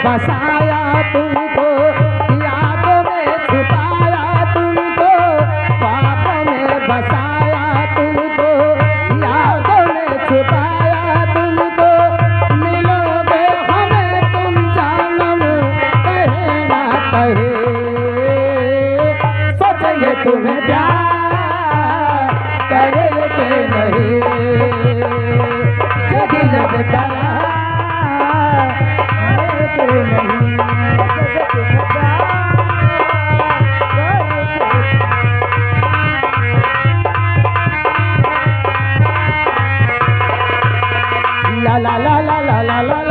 बसाया तुमको, यादों में छुपाया तुमको, ख्वाबों में बसाया तुमको, यादों में छुपाया तुमको। मिलोगे हमें तुम जानम कहे ना कहे, सोचेंगे तुम्हें प्यार करेंगे नहीं, जगी जब करा la la la la la la la